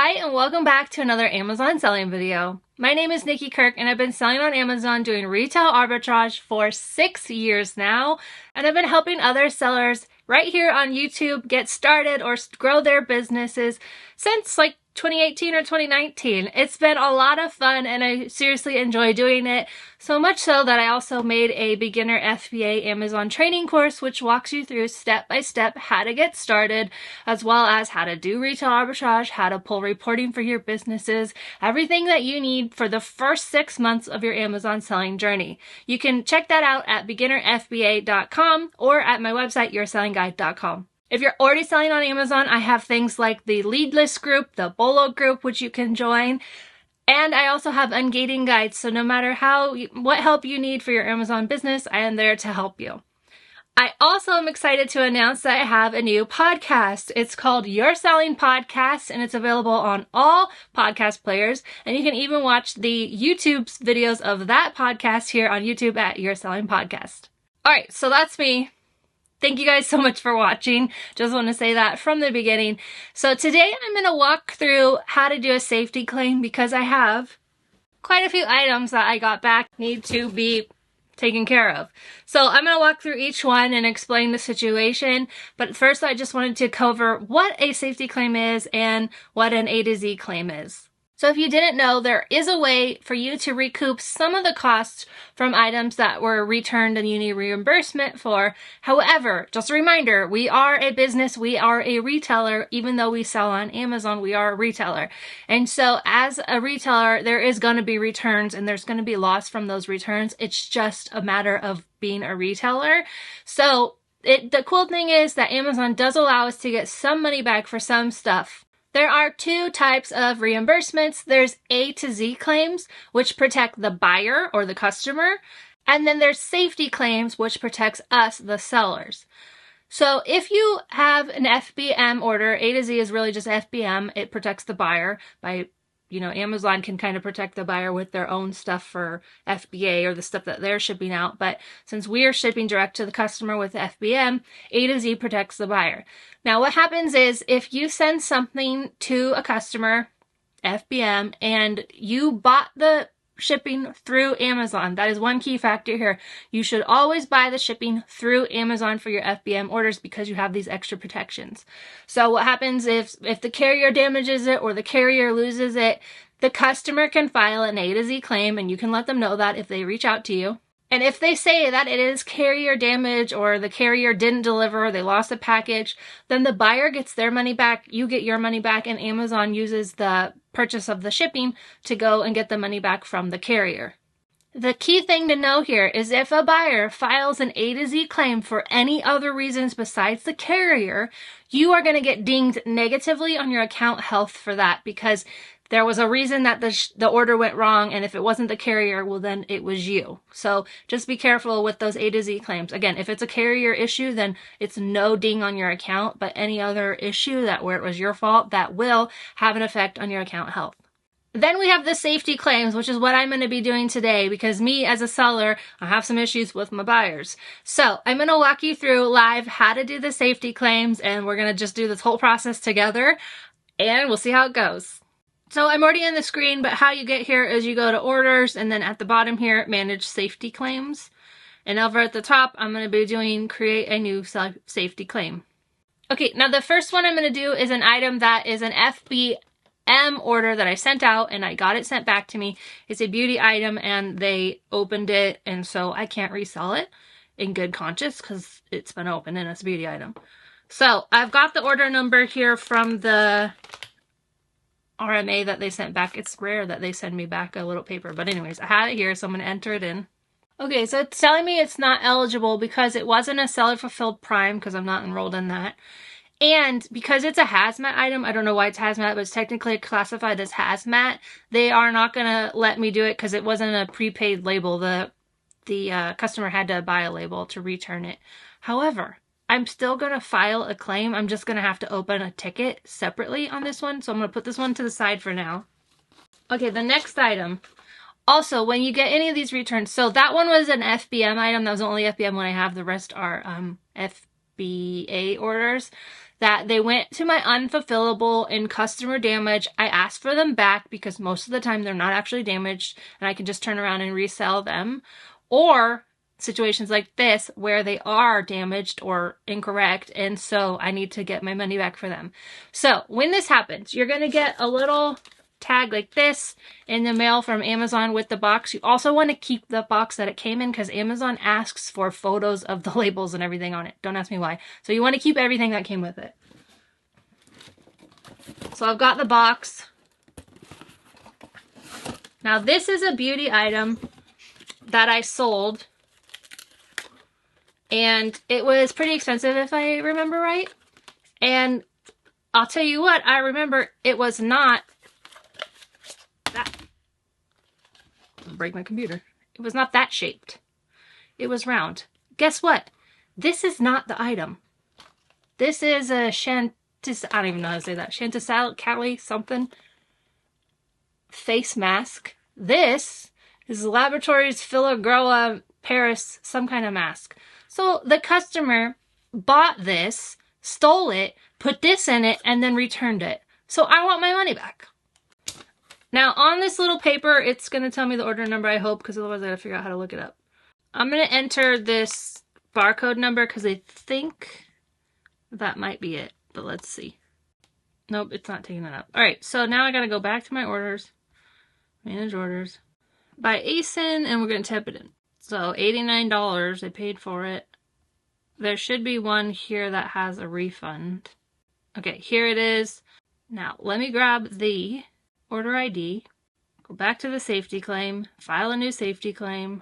Hi and welcome back to another Amazon selling video. My name is Nikki Kirk and I've been selling on Amazon doing retail arbitrage for 6 years now, and I've been helping other sellers right here on YouTube get started or grow their businesses since like 2018 or 2019. It's been a lot of fun and I seriously enjoy doing it, so much so that I also made a beginner FBA Amazon training course which walks you through step by step how to get started, as well as how to do retail arbitrage, how to pull reporting for your businesses, everything that you need for the first 6 months of your Amazon selling journey. You can check that out at beginnerfba.com or at my website yoursellingguide.com. If you're already selling on Amazon, I have things like the lead list group, the Bolo group, which you can join. And I also have ungating guides, so no matter what help you need for your Amazon business, I am there to help you. I also am excited to announce that I have a new podcast. It's called Your Selling Podcast, and it's available on all podcast players. And you can even watch the YouTube videos of that podcast here on YouTube at Your Selling Podcast. All right, so that's me. Thank you guys so much for watching. Just want to say that from the beginning. So today I'm going to walk through how to do a safety claim because I have quite a few items that I got back need to be taken care of. So I'm going to walk through each one and explain the situation. But first I just wanted to cover what a safety claim is and what an A to Z claim is. So if you didn't know, there is a way for you to recoup some of the costs from items that were returned and you need reimbursement for. However, just a reminder, we are a business, we are a retailer. Even though we sell on Amazon, we are a retailer. And so as a retailer, there is going to be returns and there's going to be loss from those returns. It's just a matter of being a retailer. So the cool thing is that Amazon does allow us to get some money back for some stuff. There are two types of reimbursements. There's A to Z claims, which protect the buyer or the customer, and then there's safety claims, which protects us, the sellers. So if you have an FBM order, A to Z is really just FBM. It protects the buyer by, Amazon can kind of protect the buyer with their own stuff for FBA or the stuff that they're shipping out. But since we are shipping direct to the customer with FBM, A to Z protects the buyer. Now what happens is if you send something to a customer, FBM, and you bought the shipping through Amazon, that is one key factor here. You should always buy the shipping through Amazon for your FBM orders because you have these extra protections. So what happens if the carrier damages it or the carrier loses it, the customer can file an A to Z claim and you can let them know that if they reach out to you. And if they say that it is carrier damage or the carrier didn't deliver, they lost a package, then the buyer gets their money back, you get your money back, and Amazon uses the purchase of the shipping to go and get the money back from the carrier. The key thing to know here is if a buyer files an A to Z claim for any other reasons besides the carrier, you are going to get dinged negatively on your account health for that because there was a reason that the order went wrong, and if it wasn't the carrier, well then it was you. So just be careful with those A to Z claims. Again, if it's a carrier issue, then it's no ding on your account, but any other issue where it was your fault, that will have an effect on your account health. Then we have the safety claims, which is what I'm going to be doing today because me as a seller, I have some issues with my buyers. So I'm going to walk you through live how to do the safety claims, and we're going to just do this whole process together and we'll see how it goes. So I'm already on the screen, but how you get here is you go to orders and then at the bottom here, manage safety claims. And over at the top, I'm going to be doing create a new safety claim. Okay, now the first one I'm going to do is an item that is an FBM order that I sent out and I got it sent back to me. It's a beauty item and they opened it, and so I can't resell it in good conscience because it's been opened and it's a beauty item. So I've got the order number here from the RMA that they sent back. It's rare that they send me back a little paper, but anyways, I had it here, so I'm going to enter it in. Okay, so it's telling me it's not eligible because it wasn't a seller fulfilled prime because I'm not enrolled in that. And because it's a hazmat item, I don't know why it's hazmat, but it's technically classified as hazmat, they are not going to let me do it because it wasn't a prepaid label. The customer had to buy a label to return it. However, I'm still going to file a claim. I'm just going to have to open a ticket separately on this one. So I'm going to put this one to the side for now. Okay, the next item. Also, when you get any of these returns, so that one was an FBM item. That was the only FBM one I have. The rest are FBA orders. that they went to my unfulfillable and customer damage. I asked for them back because most of the time they're not actually damaged and I can just turn around and resell them. Or situations like this where they are damaged or incorrect, and so I need to get my money back for them. So when this happens, you're going to get a little tag like this in the mail from Amazon with the box. You also want to keep the box that it came in because Amazon asks for photos of the labels and everything on it. Don't ask me why. So you want to keep everything that came with it. So I've got the box. Now this is a beauty item that I sold, and it was pretty expensive if I remember right. And I'll tell you what, I remember it was not that. I'll break my computer. It was not that shaped. It was round. Guess what? This is not the item. This is a I don't even know how to say that. Chantilly something face mask. This is Laboratories Filigrana Paris, some kind of mask. So the customer bought this, stole it, put this in it, and then returned it. So I want my money back. Now on this little paper, it's going to tell me the order number, I hope, because otherwise I gotta figure out how to look it up. I'm going to enter this barcode number because I think that might be it, but let's see. Nope, it's not taking that up. All right, so now I got to go back to my orders, manage orders, buy ASIN, and we're going to type it in. So $89, I paid for it. There should be one here that has a refund. Okay, here it is. Now let me grab the order ID, go back to the safety claim, file a new safety claim.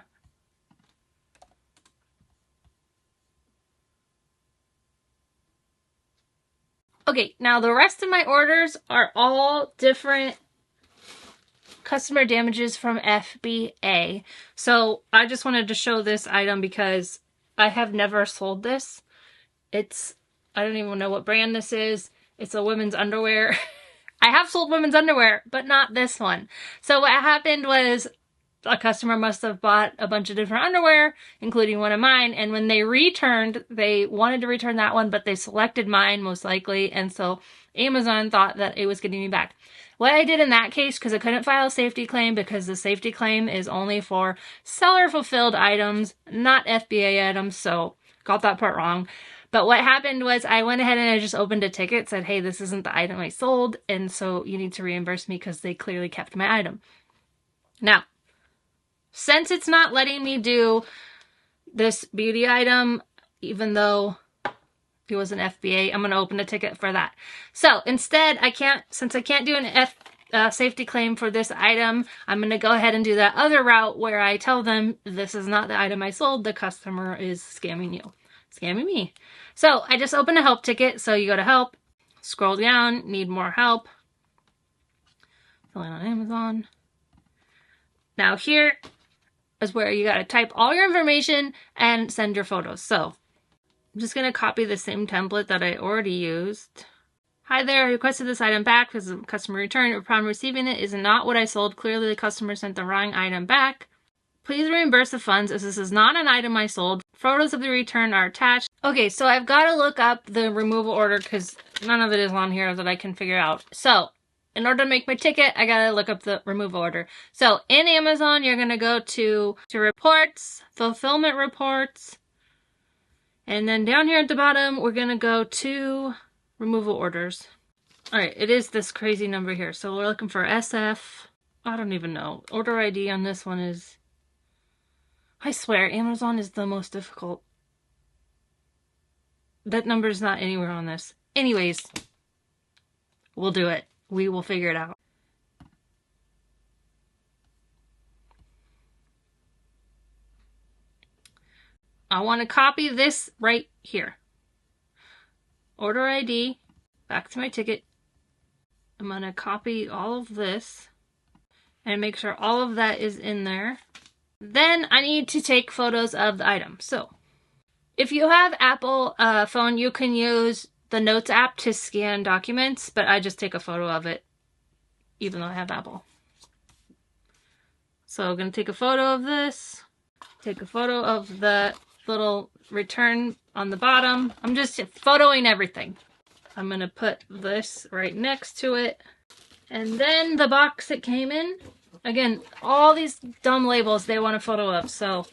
Okay, now the rest of my orders are all different customer damages from FBA. So I just wanted to show this item because I have never sold this. I don't even know what brand this is. It's a women's underwear. I have sold women's underwear, but not this one. So what happened was a customer must have bought a bunch of different underwear, including one of mine, and when they returned, they wanted to return that one, but they selected mine most likely, and so Amazon thought that it was getting me back. What I did in that case, because I couldn't file a safety claim because the safety claim is only for seller fulfilled items, not FBA items, so got that part wrong. But what happened was I went ahead and I just opened a ticket, said, hey, this isn't the item I sold, and so you need to reimburse me because they clearly kept my item. Now, since it's not letting me do this beauty item, even though it was an FBA, I'm going to open a ticket for that. So instead, since I can't do an safety claim for this item, I'm going to go ahead and do that other route where I tell them this is not the item I sold, the customer is scamming you. Scamming me. So I just opened a help ticket. So you go to help, scroll down, need more help. Filling on Amazon. Now here is where you got to type all your information and send your photos. So I'm just going to copy the same template that I already used. Hi there, I requested this item back because the customer returned. Upon receiving it is not what I sold. Clearly the customer sent the wrong item back. Please reimburse the funds as this is not an item I sold. Photos of the return are attached. Okay, so I've got to look up the removal order because none of it is on here that I can figure out. So in order to make my ticket, I got to look up the removal order. So in Amazon, you're going to go to reports, fulfillment reports. And then down here at the bottom, we're going to go to removal orders. All right, it is this crazy number here. So we're looking for SF. I don't even know. Order ID on this one is... I swear, Amazon is the most difficult. That number is not anywhere on this. Anyways, we'll do it. We will figure it out. I want to copy this right here. Order ID, back to my ticket. I'm going to copy all of this and make sure all of that is in there. Then I need to take photos of the item. So if you have Apple phone, you can use the Notes app to scan documents, but I just take a photo of it, even though I have Apple. So I'm going to take a photo of this, take a photo of the little return on the bottom. I'm just photoing everything. I'm gonna put this right next to it. And then the box it came in. Again, all these dumb labels they want a photo of, so.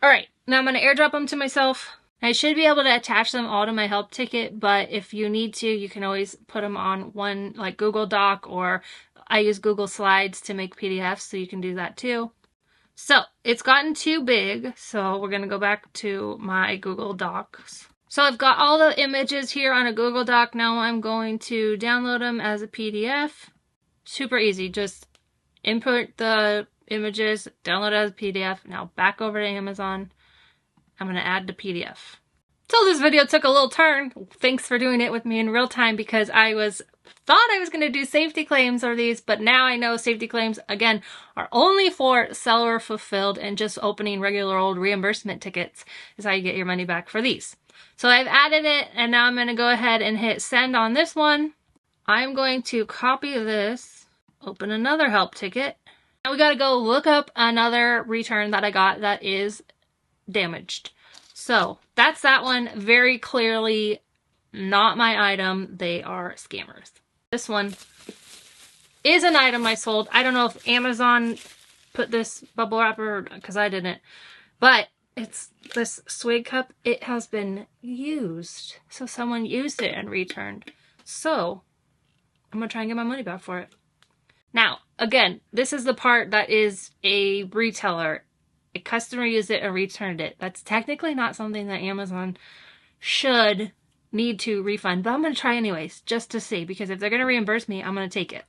Alright, now I'm gonna airdrop them to myself. I should be able to attach them all to my help ticket, but if you need to, you can always put them on one, like Google Doc, or I use Google Slides to make PDFs, so you can do that too. So, it's gotten too big, so we're gonna go back to my Google Docs. So I've got all the images here on a Google Doc. Now I'm going to download them as a PDF. Super easy, just input the images, download it as a PDF. Now back over to Amazon. I'm going to add the PDF. So this video took a little turn. Thanks for doing it with me in real time, because I thought I was going to do safety claims or these, but now I know safety claims, again, are only for seller fulfilled, and just opening regular old reimbursement tickets is how you get your money back for these. So I've added it, and now I'm going to go ahead and hit send on this one. I'm going to copy this, open another help ticket. Now we got to go look up another return that I got that is damaged. So that's that one. Very clearly not my item. They are scammers. This one is an item I sold. I don't know if Amazon put this bubble wrapper, because I didn't, but it's this swig cup. It has been used. So someone used it and returned. So I'm gonna try and get my money back for it. Now, again, this is the part that is a retailer. A customer used it and returned it. That's technically not something that Amazon should need to refund, but I'm going to try anyways, just to see, because if they're going to reimburse me, I'm going to take it.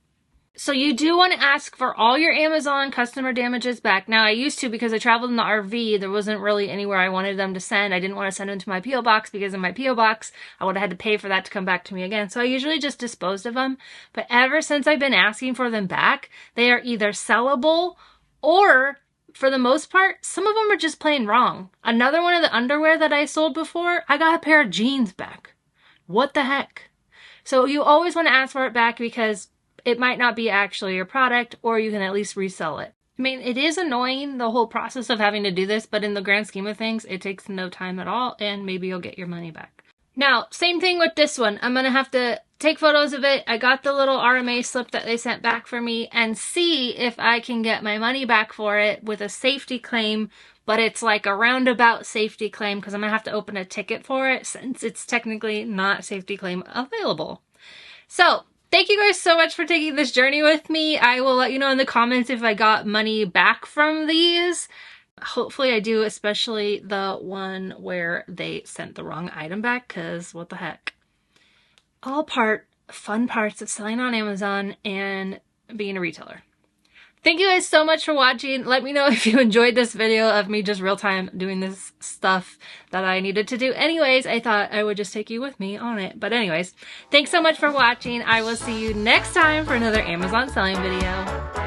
So you do want to ask for all your Amazon customer damages back. Now, I used to, because I traveled in the RV, there wasn't really anywhere I wanted them to send. I didn't want to send them to my P.O. box, because in my P.O. box, I would have had to pay for that to come back to me again. So I usually just disposed of them. But ever since I've been asking for them back, they are either sellable, or for the most part, some of them are just plain wrong. Another one of the underwear that I sold before, I got a pair of jeans back. What the heck? So you always want to ask for it back, because it might not be actually your product, or you can at least resell it. I mean, it is annoying, the whole process of having to do this, but in the grand scheme of things, it takes no time at all, and maybe you'll get your money back. Now, same thing with this one. I'm going to have to take photos of it. I got the little RMA slip that they sent back for me, and see if I can get my money back for it with a safety claim, but it's like a roundabout safety claim, because I'm going to have to open a ticket for it, since it's technically not safety claim available. So, thank you guys so much for taking this journey with me. I will let you know in the comments if I got money back from these. Hopefully I do, especially the one where they sent the wrong item back, because what the heck. All fun parts of selling on Amazon and being a retailer. Thank you guys so much for watching. Let me know if you enjoyed this video of me just real time doing this stuff that I needed to do. Anyways, I thought I would just take you with me on it. But anyways, thanks so much for watching. I will see you next time for another Amazon selling video.